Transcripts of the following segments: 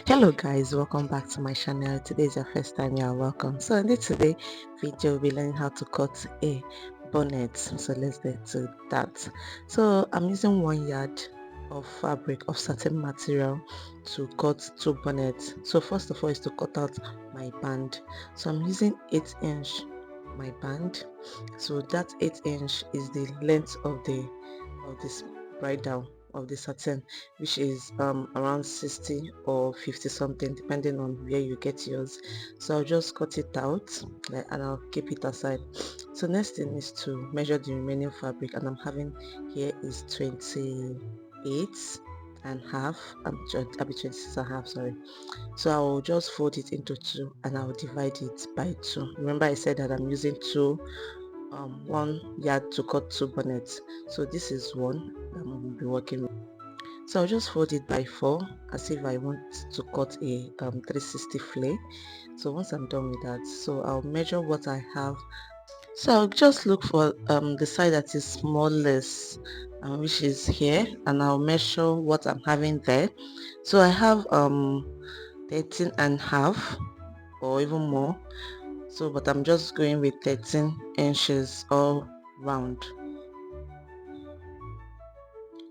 Hello guys, welcome back to my channel. Today is your first time, you are welcome. So in this today video we'll be learning how to cut a bonnet. So let's get to that. So I'm using 1 yard of fabric of certain material to cut 2 bonnets. So first of all is to cut out my band. So I'm using 8" my band. So that 8" is the length of this bridle of the satin, which is around 60 or 50 something depending on where you get yours. So I'll just cut it out and I'll keep it aside. So next thing is to measure the remaining fabric, and I'm having here is 28 and half. I'll be 26 and half, sorry. So I'll just fold it into two and I'll divide it by two. Remember I said that I'm using 1 yard to cut 2 bonnets, so this is one that we'll be working with. So I'll just fold it by 4 as if I want to cut a 360 flare. So once I'm done with that, so I'll measure what I have. So I'll just look for the side that is smallest, which is here, and I'll measure what I'm having there. So I have 13 and half or even more, so but I'm just going with 13 inches all round.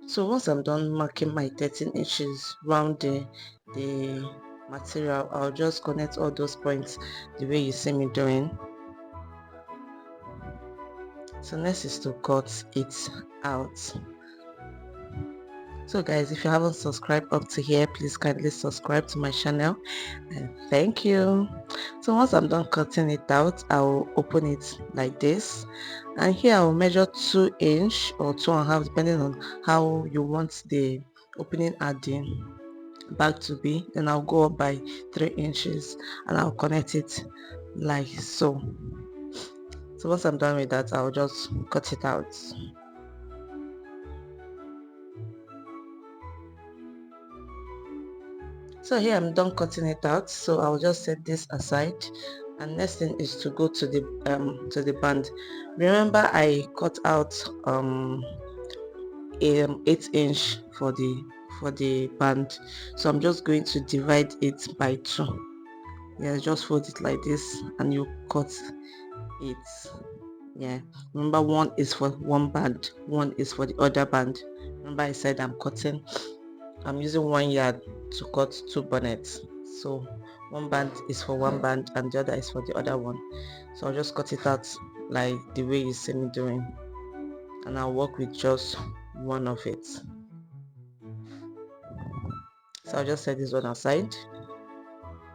So once I'm done marking my 13 inches round the material, I'll just connect all those points the way you see me doing. So next is to cut it out. So guys, if you haven't subscribed up to here, please kindly subscribe to my channel, and thank you. So once I'm done cutting it out, I'll open it like this, and here I'll measure 2" or 2.5 depending on how you want the opening at the back to be. Then I'll go up by 3 inches and I'll connect it like so. So once I'm done with that, I'll just cut it out. So here I'm done cutting it out, so I'll just set this aside, and next thing is to go to the band. Remember I cut out 8" for the band, so I'm just going to divide it by 2. Yeah, just fold it like this and you cut it. Yeah, remember one is for one band, one is for the other band. Remember I said I'm using 1 yard to cut 2 bonnets, so one band is for one band and the other is for the other one. So I'll just cut it out like the way you see me doing, and I'll work with just one of it. So I'll just set this one aside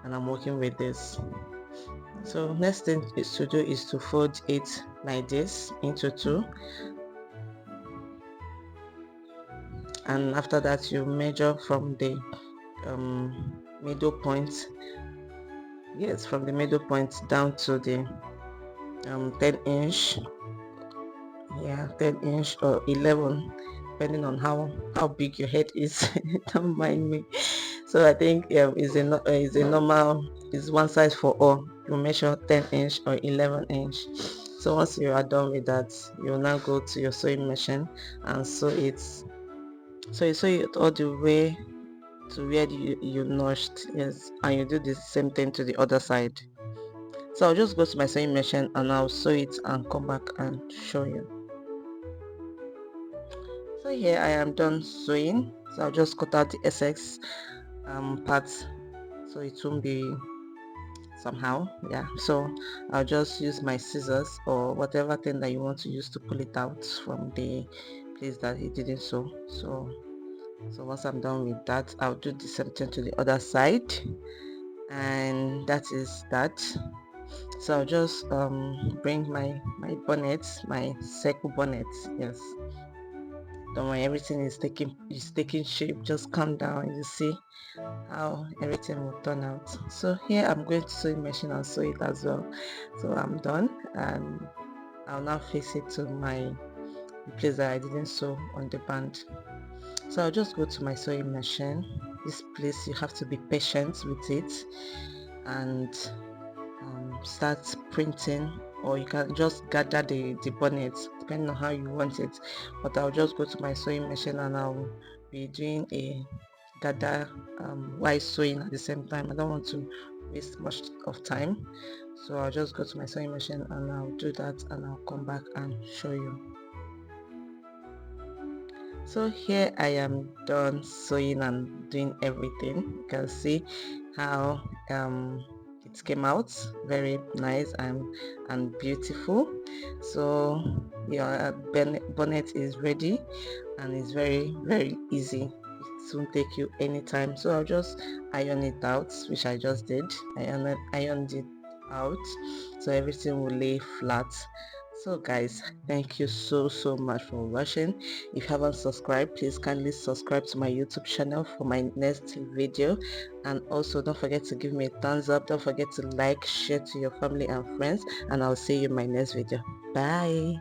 and I'm working with this. So next thing is to do is to fold it like this into 2, and after that you measure from the middle point. Yes, from the middle point down to the 10" yeah, 10" or 11, depending on how big your head is. Don't mind me. So I think is a normal, is one size for all. You measure 10" or 11". So once you are done with that, you'll now go to your sewing machine and sew it. So you sew it all the way to where you notched. Yes, and you do the same thing to the other side. So I'll just go to my sewing machine and I'll sew it and come back and show you. So here I am done sewing, so I'll just cut out the excess parts so it won't be somehow. Yeah, so I'll just use my scissors or whatever thing that you want to use to pull it out from the place that it didn't sew. So once I'm done with that, I'll do the same thing to the other side, and that is that. So I'll just bring my bonnet, my circle bonnet. Yes, don't worry, everything is taking shape. Just calm down, you see how everything will turn out. So here I'm going to sewing machine and sew it as well. So I'm done, and I'll now fix it to the place that I didn't sew on the band. So I'll just go to my sewing machine. This place you have to be patient with it and start printing, or you can just gather the bonnet depending on how you want it. But I'll just go to my sewing machine and I'll be doing gather while sewing at the same time. I don't want to waste much of time, so I'll just go to my sewing machine and I'll do that, and I'll come back and show you. So here I am done sewing and doing everything. You can see how it came out very nice and beautiful. So your bonnet is ready, and it's very easy. It won't take you any time. So I'll just iron it out, which I just did. Ironed it out so everything will lay flat. So guys, thank you so much for watching. If you haven't subscribed, please kindly subscribe to my YouTube channel for my next video, and also don't forget to give me a thumbs up. Don't forget to like, share to your family and friends, and I'll see you in my next video. Bye.